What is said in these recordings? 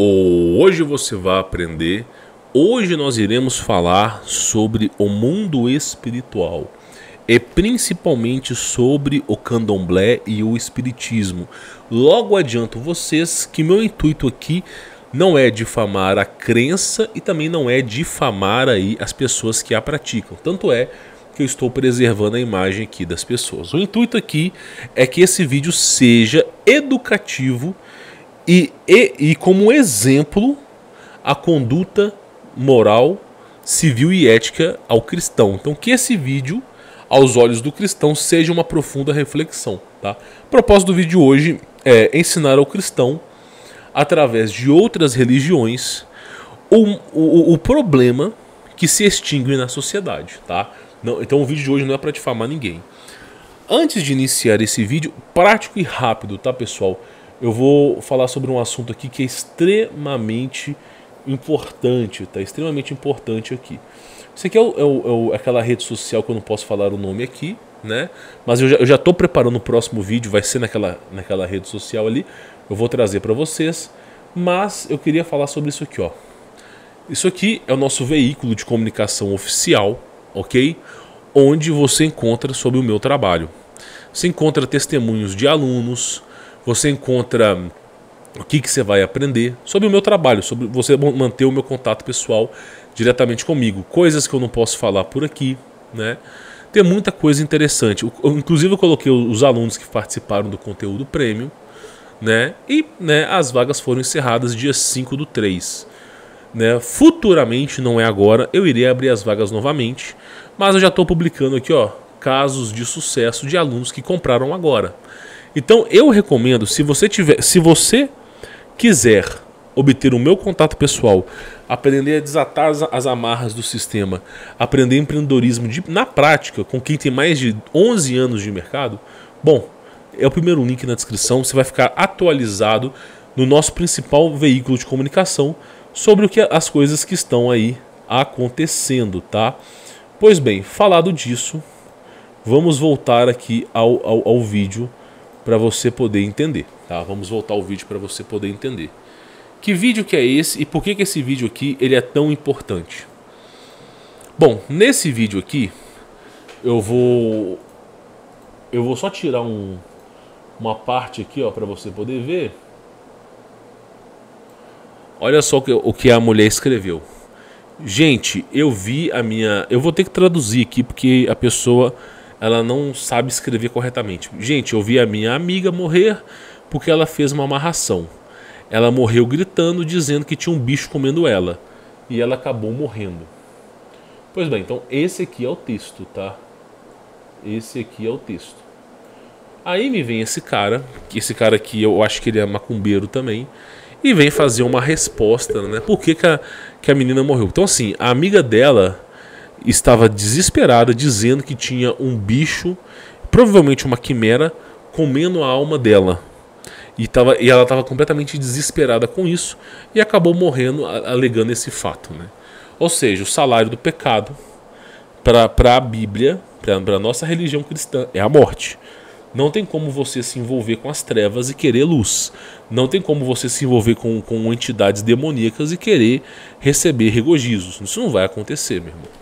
Hoje você vai aprender. Hoje nós iremos falar sobre o mundo espiritual e principalmente sobre o candomblé e o espiritismo. Logo adianto vocês que meu intuito aqui não é difamar a crença e também não é difamar aí as pessoas que a praticam. Tanto é que eu estou preservando a imagem aqui das pessoas. O intuito aqui é que esse vídeo seja educativo e como exemplo a conduta moral, civil e ética ao cristão. Então que esse vídeo, aos olhos do cristão, seja uma profunda reflexão. Tá? O propósito do vídeo de hoje é ensinar ao cristão, através de outras religiões, o problema que se extingue na sociedade. Tá? Então o vídeo de hoje não é para difamar ninguém. Antes de iniciar esse vídeo, prático e rápido, tá, pessoal? Eu vou falar sobre um assunto aqui que é extremamente importante, tá? Extremamente importante aqui. Isso aqui é aquela rede social que eu não posso falar o nome aqui, né? Mas eu já estou preparando o próximo vídeo, vai ser naquela rede social ali. Eu vou trazer para vocês, mas eu queria falar sobre isso aqui, ó. Isso aqui é o nosso veículo de comunicação oficial, ok? Onde você encontra sobre o meu trabalho. Você encontra testemunhos de alunos, você encontra o que você vai aprender sobre o meu trabalho, sobre você manter o meu contato pessoal diretamente comigo. Coisas que eu não posso falar por aqui, né? Tem muita coisa interessante. Inclusive eu coloquei os alunos que participaram do conteúdo premium, né? E as vagas foram encerradas dia 5/3. Né? Futuramente, não é agora, eu irei abrir as vagas novamente, mas eu já estou publicando aqui, ó, casos de sucesso de alunos que compraram agora. Então eu recomendo, se você quiser obter o meu contato pessoal, aprender a desatar as amarras do sistema, aprender empreendedorismo na prática com quem tem mais de 11 anos de mercado, bom, é o primeiro link na descrição. Você vai ficar atualizado no nosso principal veículo de comunicação sobre as coisas que estão aí acontecendo, tá? Pois bem, falado disso, vamos voltar aqui ao vídeo para você poder entender, tá? Vamos voltar ao vídeo para você poder entender. Que vídeo que é esse e por que esse vídeo aqui ele é tão importante? Bom, nesse vídeo aqui eu vou só tirar uma parte aqui, ó, para você poder ver. Olha só o que a mulher escreveu. Gente, eu vi a minha... Eu vou ter que traduzir aqui porque a pessoa ela não sabe escrever corretamente. Gente, eu vi a minha amiga morrer porque ela fez uma amarração. Ela morreu gritando, dizendo que tinha um bicho comendo ela. E ela acabou morrendo. Pois bem, então esse aqui é o texto, tá? Esse aqui é o texto. Aí me vem esse cara aqui eu acho que ele é macumbeiro também, e vem fazer uma resposta, né? Por que a menina morreu? Então assim, a amiga dela estava desesperada, dizendo que tinha um bicho, provavelmente uma quimera, comendo a alma dela. E ela estava completamente desesperada com isso e acabou morrendo alegando esse fato, né? Ou seja, o salário do pecado para a Bíblia, para a nossa religião cristã, é a morte. Não tem como você se envolver com as trevas e querer luz. Não tem como você se envolver com entidades demoníacas e querer receber regozijos. Isso não vai acontecer, meu irmão.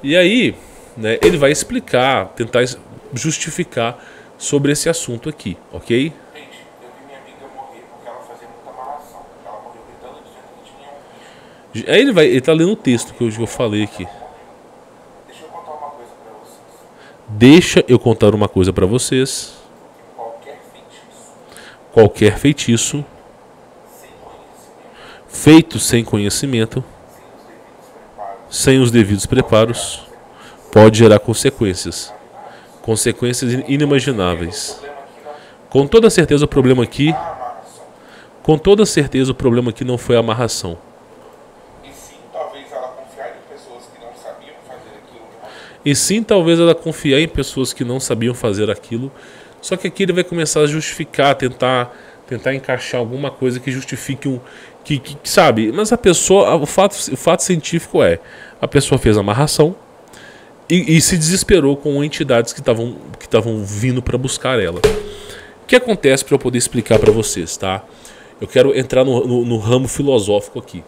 E aí, né, ele vai explicar, tentar justificar sobre esse assunto aqui, ok? Gente, eu vi minha amiga morrer porque ela fazia muita amarração. Ela morreu gritando, dizendo que tinha um bicho. Aí ele tá lendo o texto que eu falei aqui. Deixa eu contar uma coisa pra vocês. Deixa eu contar uma coisa pra vocês. Qualquer feitiço feito sem conhecimento, sem os devidos preparos, pode gerar consequências inimagináveis. Com toda certeza o problema aqui não foi a amarração. E sim, talvez ela confiar em pessoas que não sabiam fazer aquilo. E sim, talvez ela confiar em pessoas que não sabiam fazer aquilo. Só que aqui ele vai começar a justificar, tentar encaixar alguma coisa que justifique sabe? Mas a pessoa, o fato científico é, a pessoa fez a amarração e se desesperou com entidades que estavam vindo para buscar ela. O que acontece para eu poder explicar para vocês, tá? Eu quero entrar no ramo filosófico aqui.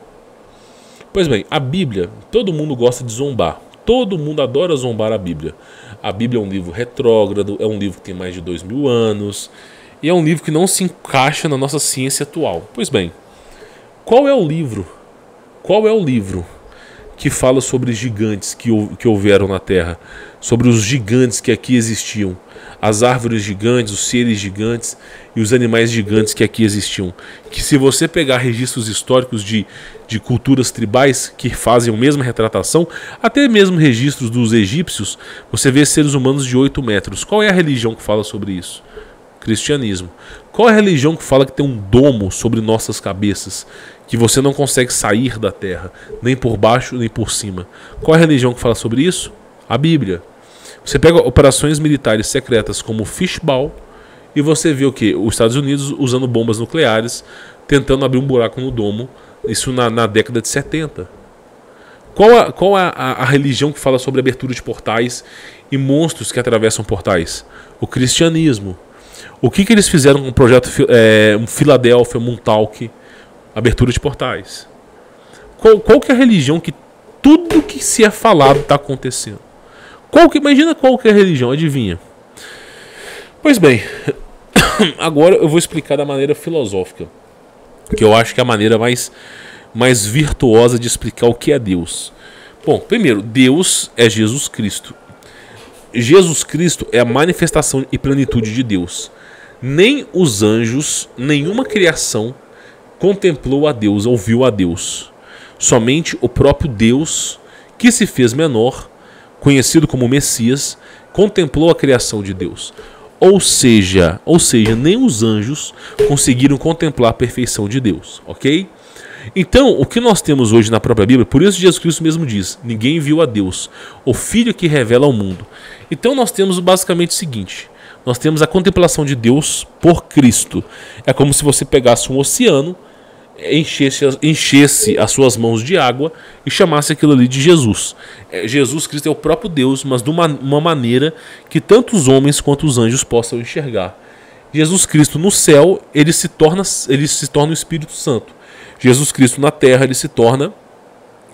Pois bem, a Bíblia, todo mundo gosta de zombar. Todo mundo adora zombar a Bíblia. A Bíblia é um livro retrógrado, é um livro que tem mais de 2000 anos, e é um livro que não se encaixa na nossa ciência atual. Pois bem, qual é o livro que fala sobre gigantes que houveram na Terra, sobre os gigantes que aqui existiam, as árvores gigantes, os seres gigantes e os animais gigantes que aqui existiam? Que se você pegar registros históricos de culturas tribais que fazem a mesma retratação, até mesmo registros dos egípcios, você vê seres humanos de 8 metros. Qual é a religião que fala sobre isso? Cristianismo. Qual é a religião que fala que tem um domo sobre nossas cabeças, que você não consegue sair da terra, nem por baixo nem por cima? Qual é a religião que fala sobre isso? A Bíblia. Você pega operações militares secretas como o Fishball e você vê o que? Os Estados Unidos usando bombas nucleares, tentando abrir um buraco no domo, isso na década de 70. Qual a religião que fala sobre abertura de portais e monstros que atravessam portais? O cristianismo. O que eles fizeram com o projeto Filadélfia, Montauk, abertura de portais? Qual que é a religião que tudo que se é falado está acontecendo? Imagina qual que é a religião, adivinha? Pois bem, agora eu vou explicar da maneira filosófica, que eu acho que é a maneira mais virtuosa de explicar o que é Deus. Bom, primeiro, Deus é Jesus Cristo. Jesus Cristo é a manifestação e plenitude de Deus. Nem os anjos, nenhuma criação contemplou a Deus, ouviu a Deus. Somente o próprio Deus, que se fez menor, conhecido como Messias, contemplou a criação de Deus. Ou seja, nem os anjos conseguiram contemplar a perfeição de Deus, ok? Então, o que nós temos hoje na própria Bíblia, por isso Jesus Cristo mesmo diz, ninguém viu a Deus, o Filho que revela ao mundo. Então nós temos basicamente o seguinte, nós temos a contemplação de Deus por Cristo. É como se você pegasse um oceano, enchesse as suas mãos de água e chamasse aquilo ali de Jesus. Jesus Cristo é o próprio Deus, mas de uma maneira que tanto os homens quanto os anjos possam enxergar. Jesus Cristo no céu, ele se torna o Espírito Santo. Jesus Cristo na terra, ele se torna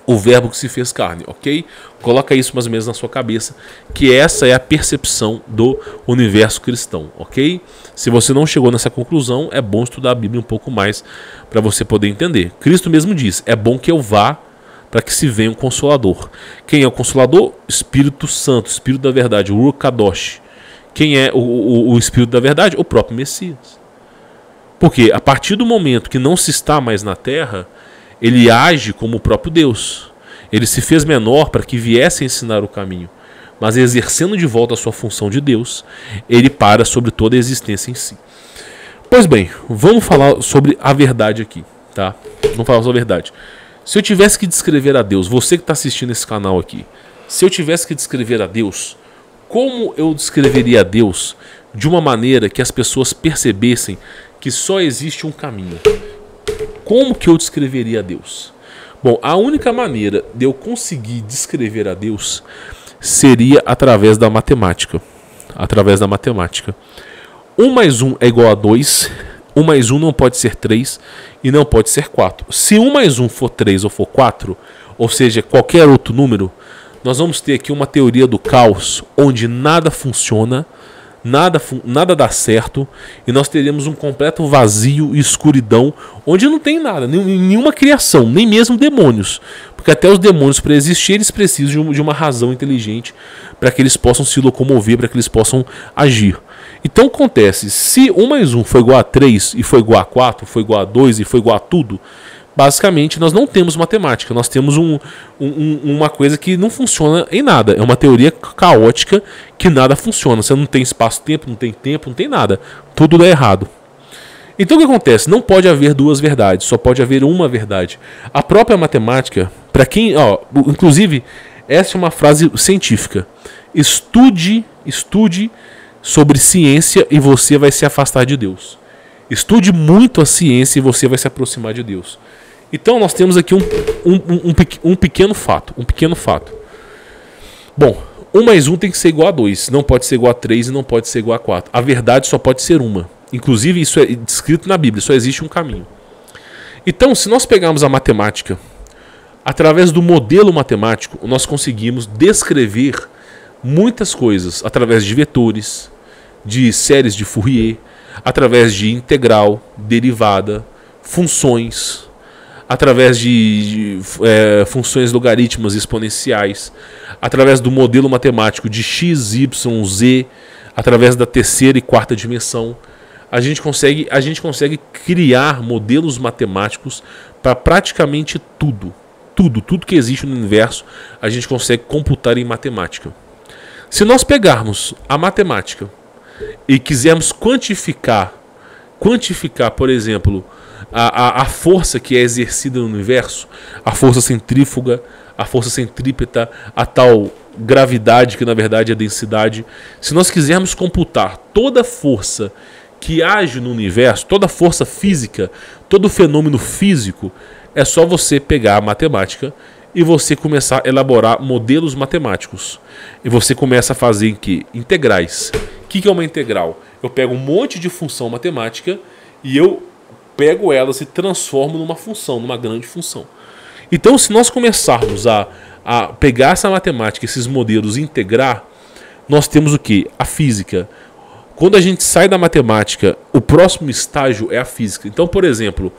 o verbo que se fez carne, ok? Coloca isso mais ou menos na sua cabeça, que essa é a percepção do universo cristão, ok? Se você não chegou nessa conclusão, é bom estudar a Bíblia um pouco mais para você poder entender. Cristo mesmo diz, é bom que eu vá para que se venha um Consolador. Quem é o Consolador? Espírito Santo, Espírito da Verdade, o Ruach Kadosh. Quem é o Espírito da Verdade? O próprio Messias. Porque a partir do momento que não se está mais na terra, ele age como o próprio Deus. Ele se fez menor para que viesse a ensinar o caminho. Mas exercendo de volta a sua função de Deus, ele para sobre toda a existência em si. Pois bem, vamos falar sobre a verdade aqui, tá? Vamos falar sobre a verdade. Se eu tivesse que descrever a Deus, você que está assistindo esse canal aqui, se eu tivesse que descrever a Deus, como eu descreveria a Deus de uma maneira que as pessoas percebessem que só existe um caminho? Como que eu descreveria a Deus? Bom, a única maneira de eu conseguir descrever a Deus seria através da matemática. Através da matemática. 1 mais 1 é igual a 2. 1 mais 1 não pode ser 3 e não pode ser 4. Se 1 mais 1 for 3 ou for 4, ou seja, qualquer outro número, nós vamos ter aqui uma teoria do caos, onde nada funciona, nada dá certo, e nós teremos um completo vazio e escuridão, onde não tem nada, nenhuma criação, nem mesmo demônios. Porque até os demônios, para existir, eles precisam de uma razão inteligente para que eles possam se locomover, para que eles possam agir. Então acontece, se 1 mais 1 foi igual a 3 e foi igual a 4, foi igual a 2 e foi igual a tudo, basicamente nós não temos matemática, nós temos uma coisa que não funciona em nada. É uma teoria caótica que nada funciona. Você não tem espaço-tempo, não tem nada. Tudo dá errado. Então o que acontece? Não pode haver duas verdades, só pode haver uma verdade. A própria matemática, para quem, inclusive, essa é uma frase científica. Estude sobre ciência e você vai se afastar de Deus. Estude muito a ciência e você vai se aproximar de Deus. Então nós temos aqui um pequeno fato. Bom, 1 mais 1 tem que ser igual a 2. Não pode ser igual a 3 e não pode ser igual a 4. A verdade só pode ser uma. Inclusive isso é descrito na Bíblia. Só existe um caminho. Então, se nós pegarmos a matemática, através do modelo matemático, nós conseguimos descrever muitas coisas através de vetores, de séries de Fourier, através de integral, derivada, funções, através de funções logarítmicas exponenciais, através do modelo matemático de x, y, z, através da terceira e quarta dimensão. A gente consegue criar modelos matemáticos para praticamente tudo. Tudo que existe no universo, a gente consegue computar em matemática. Se nós pegarmos a matemática e quisermos quantificar, por exemplo, a força que é exercida no universo, a força centrífuga, a força centrípeta, a tal gravidade que na verdade é densidade, se nós quisermos computar toda a força que age no universo, toda a força física, todo fenômeno físico, é só você pegar a matemática e você começar a elaborar modelos matemáticos. E você começa a fazer em que? Integrais. O que é uma integral? Eu pego um monte de função matemática e eu pego elas e transformo numa função, numa grande função. Então, se nós começarmos a pegar essa matemática, esses modelos e integrar, nós temos o que? A física. Quando a gente sai da matemática, o próximo estágio é a física. Então, por exemplo,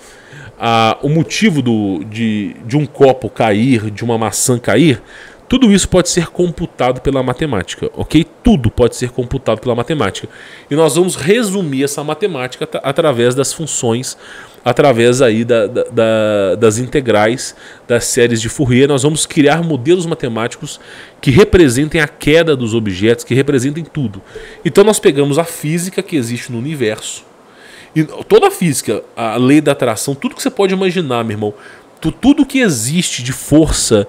o motivo de um copo cair, de uma maçã cair, tudo isso pode ser computado pela matemática, ok? Tudo pode ser computado pela matemática. E nós vamos resumir essa matemática através das funções, através aí das integrais, das séries de Fourier. Nós vamos criar modelos matemáticos que representem a queda dos objetos, que representem tudo. Então nós pegamos a física que existe no universo, e toda a física, a lei da atração, tudo que você pode imaginar, meu irmão, tudo que existe de força,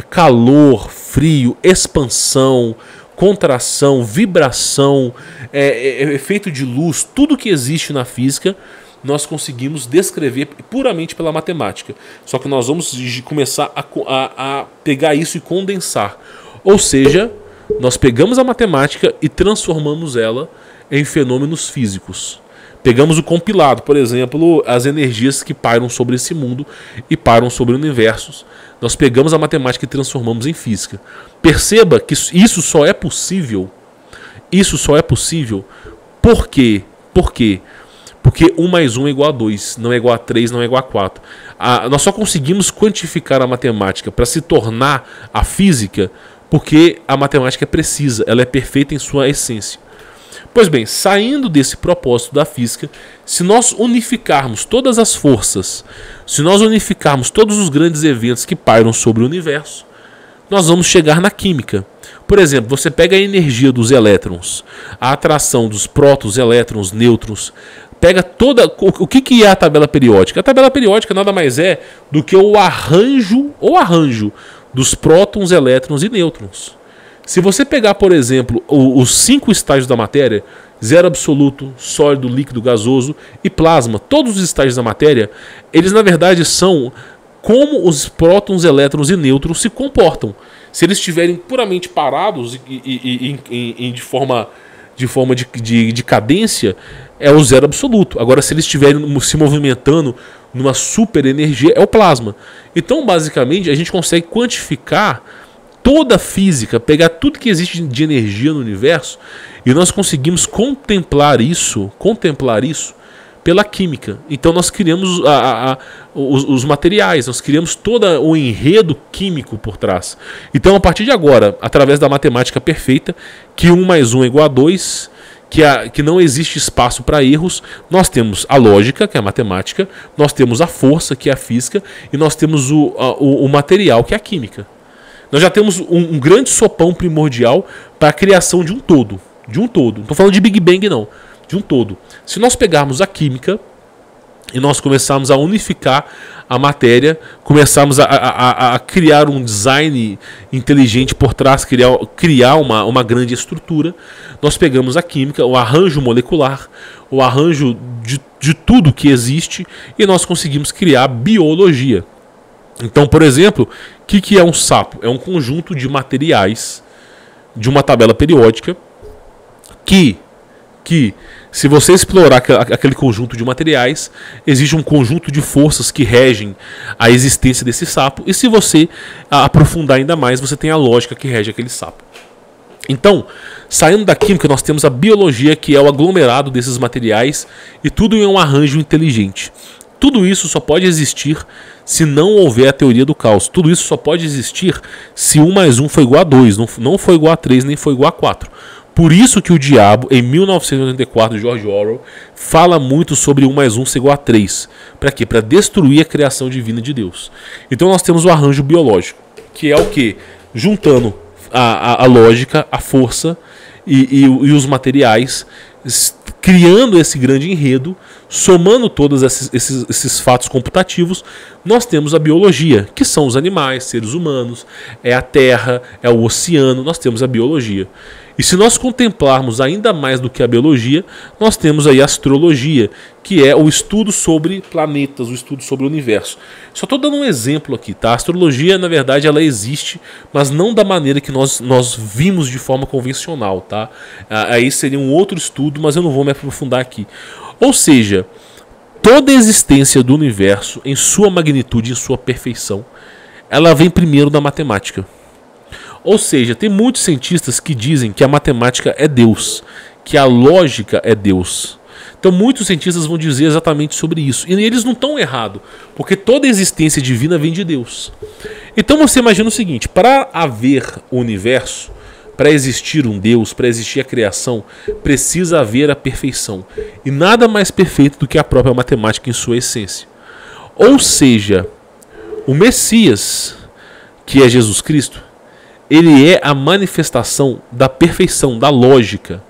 calor, frio, expansão, contração, vibração, efeito de luz, tudo que existe na física, nós conseguimos descrever puramente pela matemática. Só que nós vamos começar a pegar isso e condensar. Ou seja, nós pegamos a matemática e transformamos ela em fenômenos físicos. Pegamos o compilado, por exemplo, as energias que pairam sobre esse mundo e pairam sobre universos. Nós pegamos a matemática e transformamos em física. Perceba que isso só é possível. Isso só é possível. Por quê? Por quê? Porque 1 mais 1 é igual a 2, não é igual a 3, não é igual a 4. Nós só conseguimos quantificar a matemática para se tornar a física porque a matemática é precisa, ela é perfeita em sua essência. Pois bem, saindo desse propósito da física, se nós unificarmos todas as forças, se nós unificarmos todos os grandes eventos que pairam sobre o universo, nós vamos chegar na química. Por exemplo, você pega a energia dos elétrons, a atração dos prótons, elétrons, nêutrons, pega toda... O que é a tabela periódica? A tabela periódica nada mais é do que o arranjo dos prótons, elétrons e nêutrons. Se você pegar, por exemplo, os 5 estágios da matéria, zero absoluto, sólido, líquido, gasoso e plasma, todos os estágios da matéria, eles na verdade são como os prótons, elétrons e nêutrons se comportam. Se eles estiverem puramente parados de forma de cadência, é o zero absoluto. Agora, se eles estiverem se movimentando numa super energia, é o plasma. Então, basicamente, a gente consegue quantificar toda a física, pegar tudo que existe de energia no universo, e nós conseguimos contemplar isso pela química. Então nós criamos os materiais, nós criamos todo o enredo químico por trás. Então a partir de agora, através da matemática perfeita, que 1 mais 1 é igual a 2, que não existe espaço para erros, nós temos a lógica, que é a matemática, nós temos a força, que é a física, e nós temos o material, que é a química. Nós já temos um grande sopão primordial para a criação de um todo. De um todo. Não estou falando de Big Bang, não. De um todo. Se nós pegarmos a química e nós começarmos a unificar a matéria, começarmos a criar um design inteligente por trás, criar uma grande estrutura, nós pegamos a química, o arranjo molecular, o arranjo de tudo que existe, e nós conseguimos criar biologia. Então, por exemplo, o que é um sapo? É um conjunto de materiais de uma tabela periódica que Se você explorar aquele conjunto de materiais, existe um conjunto de forças que regem a existência desse sapo. E se você aprofundar ainda mais, você tem a lógica que rege aquele sapo. Então, saindo da química, nós temos a biologia, que é o aglomerado desses materiais, e tudo em um arranjo inteligente. Tudo isso só pode existir se não houver a teoria do caos. Tudo isso só pode existir se 1 mais 1 for igual a 2, não for igual a 3, nem for igual a 4. Por isso que o Diabo, em 1984, George Orwell, fala muito sobre 1 mais 1 ser igual a 3. Para quê? Para destruir a criação divina de Deus. Então nós temos o arranjo biológico, que é o quê? Juntando a lógica, a força e os materiais, criando esse grande enredo, somando todos esses fatos computativos, nós temos a biologia, que são os animais, seres humanos, é a terra, é o oceano, nós temos a biologia. E se nós contemplarmos ainda mais do que a biologia, nós temos aí a astrologia, que é o estudo sobre planetas, o estudo sobre o universo. Só estou dando um exemplo aqui, tá? A astrologia, na verdade, ela existe, mas não da maneira que nós vimos de forma convencional, tá? Aí seria um outro estudo, mas eu não vou me aprofundar aqui. Ou seja, toda a existência do universo, em sua magnitude, em sua perfeição, ela vem primeiro da matemática. Ou seja, tem muitos cientistas que dizem que a matemática é Deus, que a lógica é Deus. Então muitos cientistas vão dizer exatamente sobre isso. E eles não estão errados, porque toda a existência divina vem de Deus. Então você imagina o seguinte, para haver o universo, para existir um Deus, para existir a criação, precisa haver a perfeição. E nada mais perfeito do que a própria matemática em sua essência. Ou seja, o Messias, que é Jesus Cristo, ele é a manifestação da perfeição, da lógica,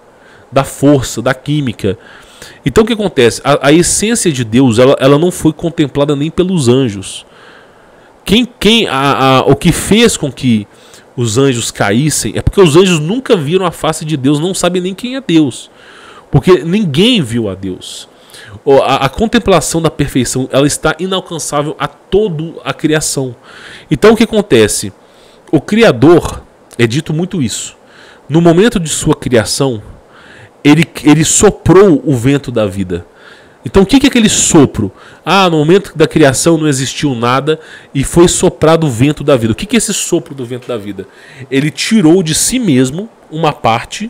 da força, da química. Então o que acontece? A essência de Deus ela não foi contemplada nem pelos anjos. O que fez com que os anjos caíssem é porque os anjos nunca viram a face de Deus, não sabem nem quem é Deus. Porque ninguém viu a Deus. A contemplação da perfeição ela está inalcançável a toda a criação. Então o que acontece? O Criador, é dito muito isso, no momento de sua criação, ele soprou o vento da vida. Então o que é aquele sopro? No momento da criação não existiu nada e foi soprado o vento da vida. O que é esse sopro do vento da vida? Ele tirou de si mesmo uma parte,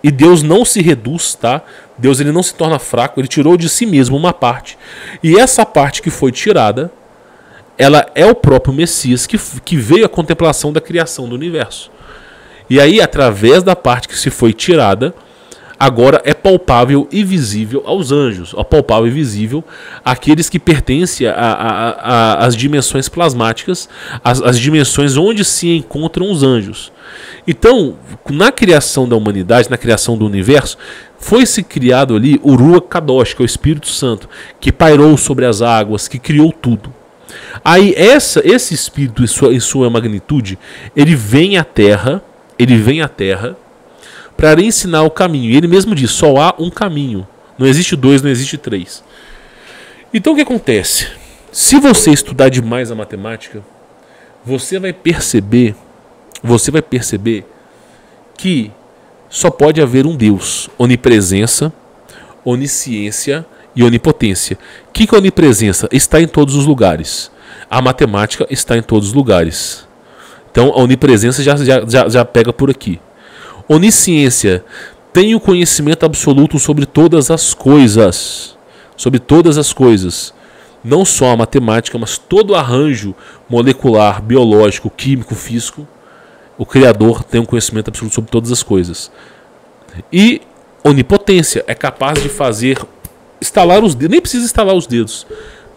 e Deus não se reduz, tá? Deus ele não se torna fraco, ele tirou de si mesmo uma parte. E essa parte que foi tirada, ela é o próprio Messias que veio à contemplação da criação do universo. E aí, através da parte que se foi tirada, agora é palpável e visível aos anjos. É palpável e visível àqueles que pertencem às dimensões plasmáticas, as dimensões onde se encontram os anjos. Então, na criação da humanidade, na criação do universo, foi-se criado ali o Ruach Kadosh, que é o Espírito Santo, que pairou sobre as águas, que criou tudo. Aí esse espírito em sua magnitude, ele vem à Terra para ensinar o caminho. E ele mesmo diz, só há um caminho. Não existe dois, não existe três. Então o que acontece? Se você estudar demais a matemática, você vai perceber que só pode haver um Deus, onipresença, onisciência e onipotência. O que é onipresença? Está em todos os lugares. A matemática está em todos os lugares. Então a onipresença já pega por aqui. Onisciência tem o conhecimento absoluto sobre todas as coisas. Sobre todas as coisas. Não só a matemática, mas todo o arranjo molecular, biológico, químico, físico. O Criador tem um conhecimento absoluto sobre todas as coisas. E onipotência é capaz de fazer estalar os dedos, nem precisa estalar os dedos,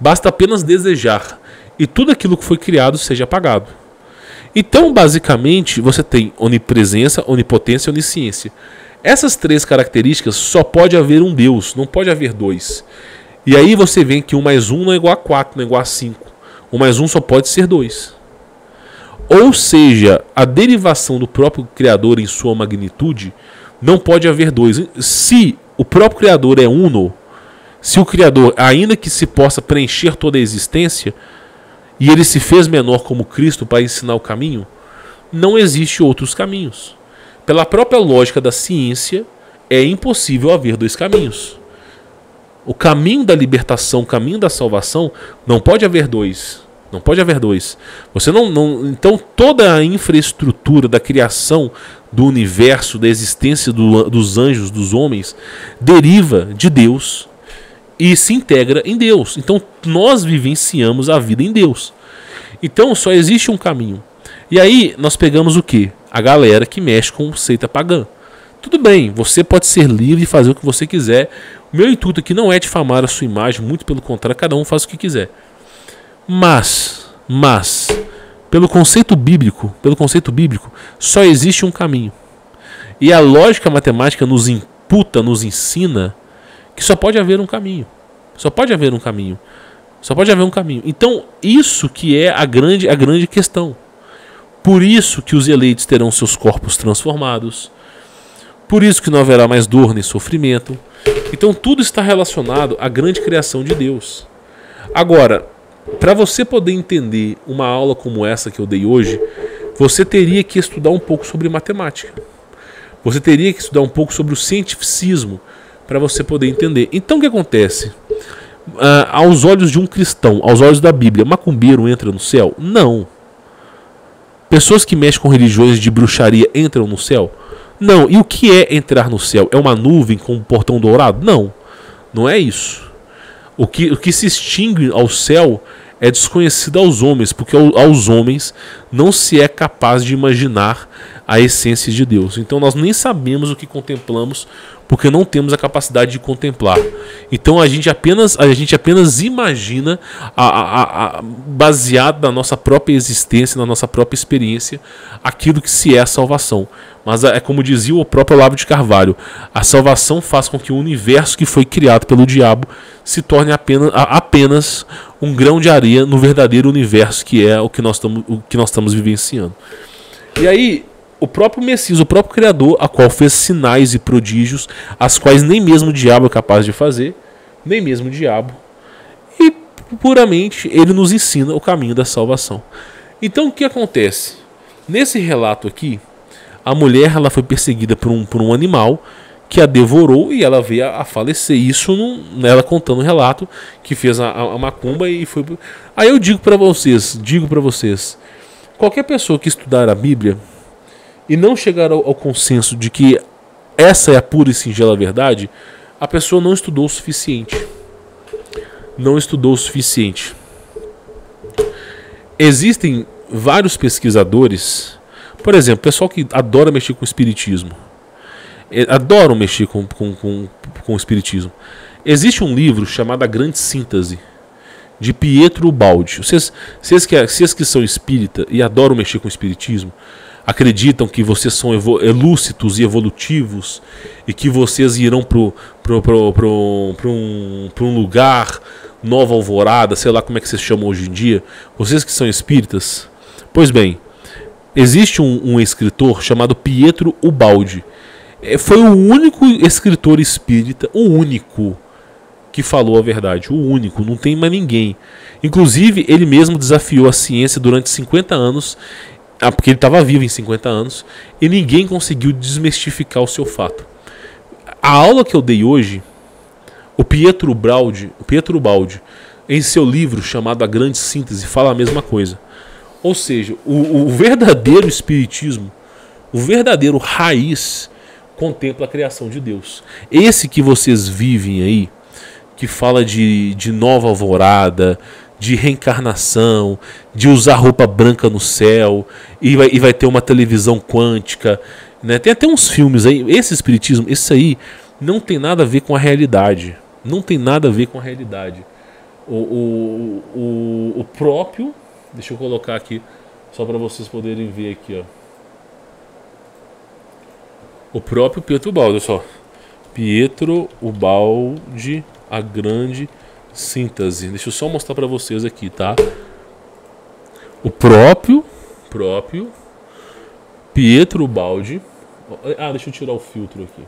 basta apenas desejar e tudo aquilo que foi criado seja apagado. Então, basicamente, você tem onipresença, onipotência e onisciência. Essas três características só pode haver um Deus, não pode haver dois. E aí você vê que 1 mais 1 não é igual a 4, não é igual a 5. 1 mais 1 só pode ser 2. Ou seja, a derivação do próprio Criador em sua magnitude não pode haver dois. Se o próprio Criador é uno, se o Criador, ainda que se possa preencher toda a existência, e ele se fez menor como Cristo para ensinar o caminho, não existe outros caminhos. Pela própria lógica da ciência, é impossível haver dois caminhos. O caminho da libertação, o caminho da salvação, não pode haver dois. Não pode haver dois. Você então toda a infraestrutura da criação do universo, da existência dos anjos, dos homens, deriva de Deus e se integra em Deus. Então nós vivenciamos a vida em Deus. Então só existe um caminho. E aí nós pegamos o quê? A galera que mexe com seita pagã. Tudo bem, você pode ser livre e fazer o que você quiser. O meu intuito aqui não é difamar a sua imagem, muito pelo contrário, cada um faz o que quiser. Mas, pelo conceito bíblico, só existe um caminho. E a lógica matemática nos imputa, nos ensina que só pode haver um caminho. Só pode haver um caminho. Então, isso que é a grande questão. Por isso que os eleitos terão seus corpos transformados. Por isso que não haverá mais dor nem sofrimento. Então, tudo está relacionado à grande criação de Deus. Agora, para você poder entender uma aula como essa que eu dei hoje, você teria que estudar um pouco sobre matemática. Você teria que estudar um pouco sobre o cientificismo para você poder entender. Então o que acontece? Aos olhos de um cristão, aos olhos da Bíblia, macumbeiro entra no céu? Não. Pessoas que mexem com religiões de bruxaria entram no céu? Não. E o que é entrar no céu? É uma nuvem com um portão dourado? Não. Não é isso. O que se extingue ao céu é desconhecido aos homens, porque aos homens não se é capaz de imaginar a essência de Deus. Então nós nem sabemos o que contemplamos, porque não temos a capacidade de contemplar. Então a gente apenas imagina, baseado na nossa própria existência, na nossa própria experiência, aquilo que se é a salvação. Mas é como dizia o próprio Olavo de Carvalho, a salvação faz com que o universo que foi criado pelo diabo se torne apenas um grão de areia no verdadeiro universo que é o que nós estamos vivenciando. E aí, o próprio Messias, o próprio Criador, a qual fez sinais e prodígios, as quais nem mesmo o diabo é capaz de fazer, nem mesmo o diabo, e puramente ele nos ensina o caminho da salvação. Então o que acontece? Nesse relato aqui, a mulher ela foi perseguida por um animal que a devorou e ela veio a falecer. Isso ela contando o relato que fez a macumba e foi. Aí eu digo para vocês, qualquer pessoa que estudar a Bíblia e não chegar ao consenso de que essa é a pura e singela verdade, a pessoa não estudou o suficiente. Não estudou o suficiente. Existem vários pesquisadores, por exemplo, pessoal que adora mexer com o espiritismo. Adoram mexer com o espiritismo. Existe um livro chamado A Grande Síntese, de Pietro Ubaldi. Vocês que são espírita e adoram mexer com o espiritismo, acreditam que vocês são lúcidos e evolutivos e que vocês irão para um lugar, Nova Alvorada, sei lá como é que vocês chamam hoje em dia, vocês que são espíritas, pois bem, existe um escritor chamado Pietro Ubaldi. Foi o único escritor espírita, o único que falou a verdade, o único, não tem mais ninguém. Inclusive, ele mesmo desafiou a ciência durante 50 anos, porque ele estava vivo em 50 anos, e ninguém conseguiu desmistificar o seu fato. A aula que eu dei hoje, o Pietro Ubaldi, em seu livro chamado A Grande Síntese, fala a mesma coisa. Ou seja, o verdadeiro espiritismo, o verdadeiro raiz, contempla a criação de Deus. Esse que vocês vivem aí, que fala de nova alvorada, de reencarnação, de usar roupa branca no céu, e vai ter uma televisão quântica, né? Tem até uns filmes aí, esse espiritismo, esse aí não tem nada a ver com a realidade. Não tem nada a ver com a realidade. O próprio, deixa eu colocar aqui, só para vocês poderem ver aqui, ó. O próprio Pietro Ubaldi, olha só. Pietro Ubaldi, A Grande Síntese. Deixa eu só mostrar para vocês aqui, tá? O próprio Pietro Ubaldi. Deixa eu tirar o filtro aqui.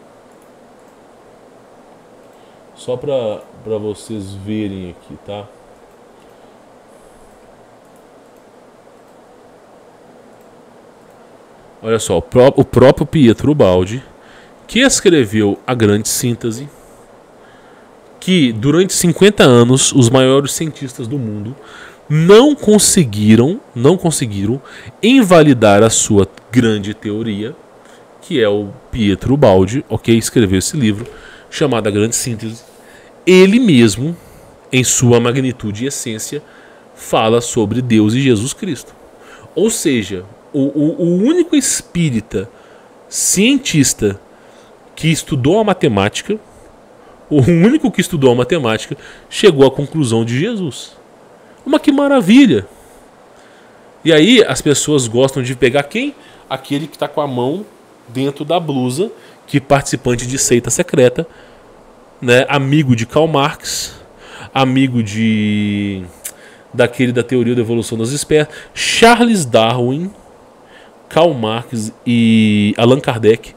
Só para vocês verem aqui, tá? Olha só, o próprio Pietro Ubaldi, que escreveu A Grande Síntese, que durante 50 anos os maiores cientistas do mundo não conseguiram invalidar a sua grande teoria, que é o Pietro Baldi, ok? Escreveu esse livro chamado A Grande Síntese. Ele mesmo, em sua magnitude e essência, fala sobre Deus e Jesus Cristo. Ou seja, o único espírita cientista que estudou a matemática, o único que estudou a matemática, chegou à conclusão de Jesus. Mas que maravilha! E aí as pessoas gostam de pegar quem? Aquele que está com a mão dentro da blusa, que participante de seita secreta, né? Amigo de Karl Marx, amigo daquele da teoria da evolução das espécies, Charles Darwin, Karl Marx e Allan Kardec.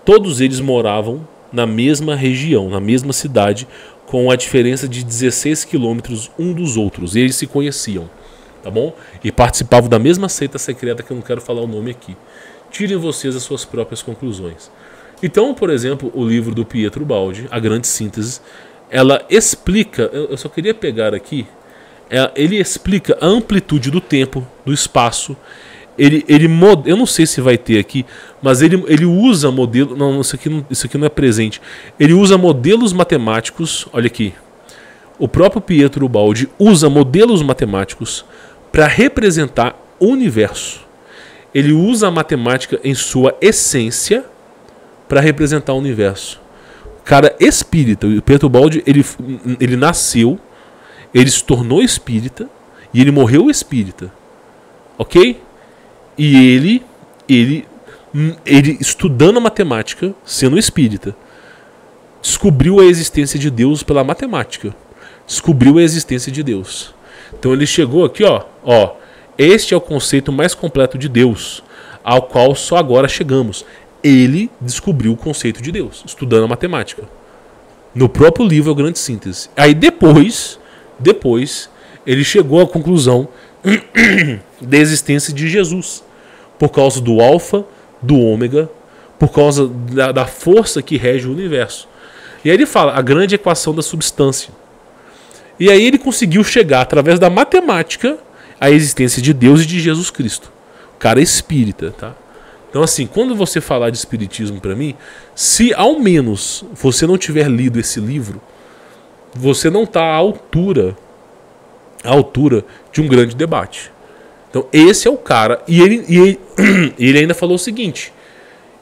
Todos eles moravam na mesma região, na mesma cidade, com a diferença de 16 quilômetros um dos outros. E eles se conheciam, tá bom? E participavam da mesma seita secreta, que eu não quero falar o nome aqui. Tirem vocês as suas próprias conclusões. Então, por exemplo, o livro do Pietro Baldi, A Grande Síntese, ela explica, eu só queria pegar aqui, ele explica a amplitude do tempo, do espaço. Eu não sei se vai ter aqui, mas ele usa modelo. Não, isso aqui não é presente. Ele usa modelos matemáticos. Olha aqui. O próprio Pietro Baldi usa modelos matemáticos para representar o universo. Ele usa a matemática em sua essência para representar o universo. Cara espírita. O Pietro Baldi, ele nasceu, ele se tornou espírita e ele morreu espírita. Ok? E ele estudando a matemática, sendo espírita, descobriu a existência de Deus pela matemática. Descobriu a existência de Deus. Então ele chegou aqui, ó, este é o conceito mais completo de Deus, ao qual só agora chegamos. Ele descobriu o conceito de Deus, estudando a matemática. No próprio livro A Grande Síntese. Aí depois, ele chegou à conclusão da existência de Jesus, por causa do alfa, do ômega, por causa da força que rege o universo. E aí ele fala a grande equação da substância. E aí ele conseguiu chegar, através da matemática, à existência de Deus e de Jesus Cristo. O cara é espírita, tá? Então assim, quando você falar de espiritismo para mim, se ao menos você não tiver lido esse livro, você não está à altura de um grande debate. Então esse é o cara. E ele ainda falou o seguinte: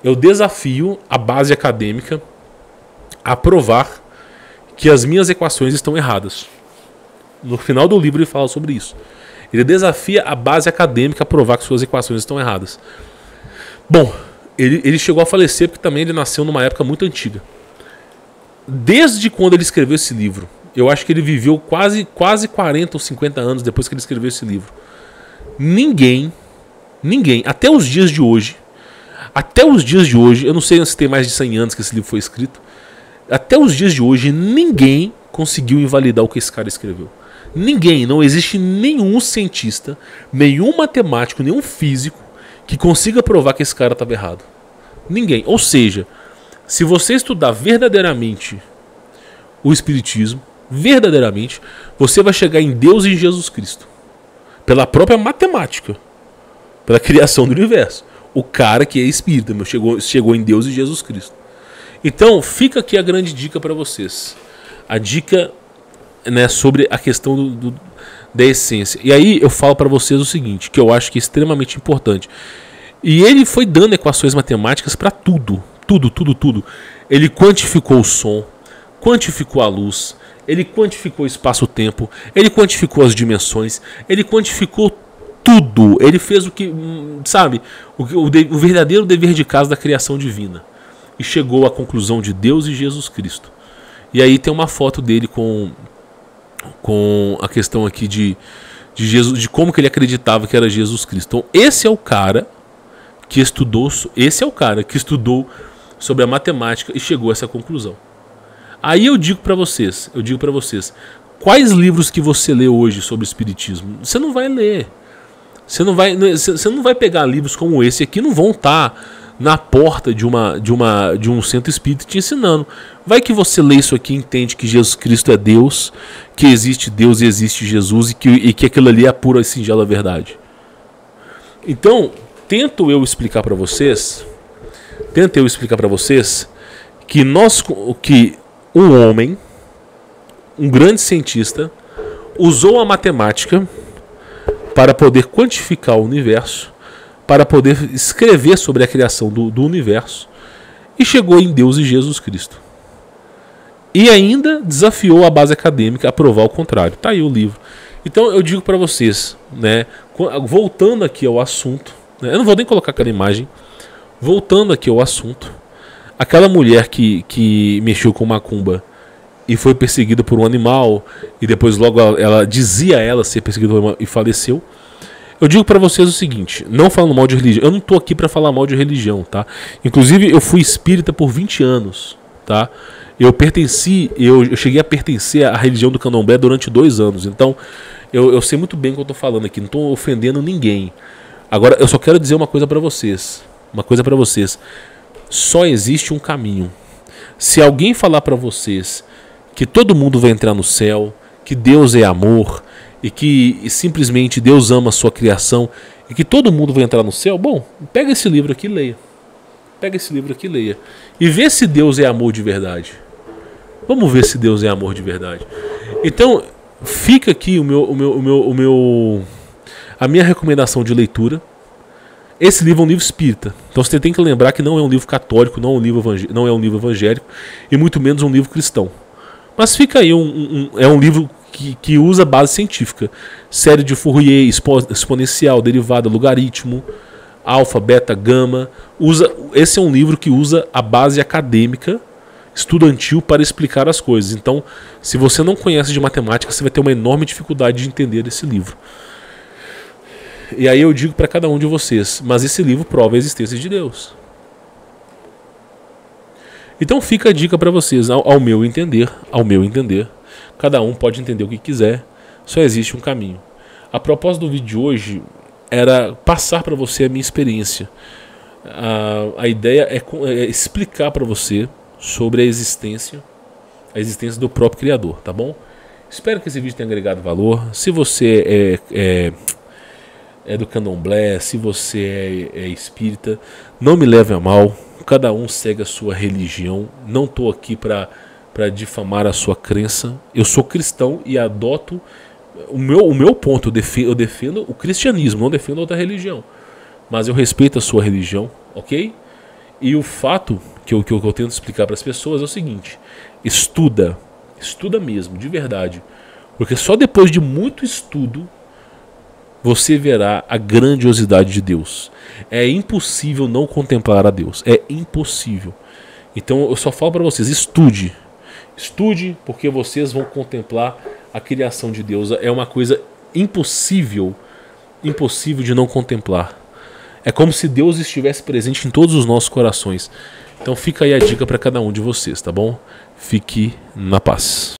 eu desafio a base acadêmica a provar que as minhas equações estão erradas. No final do livro ele fala sobre isso. Ele desafia a base acadêmica a provar que suas equações estão erradas. Bom, ele chegou a falecer porque também ele nasceu numa época muito antiga. Desde quando ele escreveu esse livro, eu acho que ele viveu quase 40 ou 50 anos depois que ele escreveu esse livro. Ninguém, até os dias de hoje, eu não sei se tem mais de 100 anos que esse livro foi escrito, até os dias de hoje, ninguém conseguiu invalidar o que esse cara escreveu. Ninguém, não existe nenhum cientista, nenhum matemático, nenhum físico que consiga provar que esse cara estava errado. Ninguém. Ou seja, se você estudar verdadeiramente o espiritismo, verdadeiramente, você vai chegar em Deus e em Jesus Cristo. Pela própria matemática. Pela criação do universo. O cara que é espírita chegou em Deus e Jesus Cristo. Então, fica aqui a grande dica para vocês. A dica, né, sobre a questão da essência. E aí eu falo para vocês o seguinte, que eu acho que é extremamente importante. E ele foi dando equações matemáticas para tudo. Tudo. Ele quantificou o som, quantificou a luz, ele quantificou o espaço-tempo, ele quantificou as dimensões, ele quantificou tudo. Ele fez o que, sabe, o verdadeiro dever de casa da criação divina. E chegou à conclusão de Deus e Jesus Cristo. E aí tem uma foto dele com a questão aqui de Jesus, de como que ele acreditava que era Jesus Cristo. Então esse é o cara que estudou sobre a matemática e chegou a essa conclusão. Aí eu digo para vocês, quais livros que você lê hoje sobre espiritismo? Você não vai ler. Você não vai pegar livros como esse aqui, não vão estar na porta de um centro espírita te ensinando. Vai que você lê isso aqui e entende que Jesus Cristo é Deus, que existe Deus e existe Jesus e que aquilo ali é a pura e singela verdade. Então, tento eu explicar para vocês que um homem, um grande cientista, usou a matemática para poder quantificar o universo, para poder escrever sobre a criação do universo, e chegou em Deus e Jesus Cristo. E ainda desafiou a base acadêmica a provar o contrário. Está aí o livro. Então eu digo para vocês, né, voltando aqui ao assunto, né, eu não vou nem colocar aquela imagem, voltando aqui ao assunto, aquela mulher que mexeu com macumba e foi perseguida por um animal, e depois logo ela dizia ela ser perseguida por um animal e faleceu. Eu digo para vocês o seguinte, não falando mal de religião, eu não tô aqui para falar mal de religião, tá? Inclusive eu fui espírita por 20 anos, tá? Eu cheguei a pertencer à religião do Candomblé durante 2 anos, então eu sei muito bem o que eu tô falando aqui, não tô ofendendo ninguém. Agora eu só quero dizer uma coisa para vocês, só existe um caminho. Se alguém falar para vocês que todo mundo vai entrar no céu, que Deus é amor, e que simplesmente Deus ama a sua criação e que todo mundo vai entrar no céu, bom, pega esse livro aqui e leia. Pega esse livro aqui e leia. E vê se Deus é amor de verdade. Vamos ver se Deus é amor de verdade. Então, fica aqui a minha recomendação de leitura. Esse livro é um livro espírita. Então você tem que lembrar que não é um livro católico, não é um livro evangélico e muito menos um livro cristão. Mas fica aí, é um livro que usa base científica. Série de Fourier, exponencial, derivada, logaritmo, alfa, beta, gama. Esse é um livro que usa a base acadêmica, estudantil, para explicar as coisas. Então, se você não conhece de matemática, você vai ter uma enorme dificuldade de entender esse livro. E aí eu digo para cada um de vocês, mas esse livro prova a existência de Deus. Então fica a dica para vocês, ao meu entender, cada um pode entender o que quiser, só existe um caminho. A proposta do vídeo de hoje era passar para você a minha experiência. A ideia é explicar para você sobre a existência do próprio Criador, tá bom? Espero que esse vídeo tenha agregado valor. Se você é do Candomblé, se você é espírita, não me leve a mal. Cada um segue a sua religião. Não estou aqui para difamar a sua crença. Eu sou cristão e adoto o meu ponto. Eu defendo o cristianismo, não defendo outra religião. Mas eu respeito a sua religião, ok? E o fato que eu tento explicar para as pessoas é o seguinte: estuda mesmo, de verdade. Porque só depois de muito estudo você verá a grandiosidade de Deus. É impossível não contemplar a Deus. É impossível. Então eu só falo para vocês, estude. Estude, porque vocês vão contemplar a criação de Deus. É uma coisa impossível de não contemplar. É como se Deus estivesse presente em todos os nossos corações. Então fica aí a dica para cada um de vocês, tá bom? Fique na paz.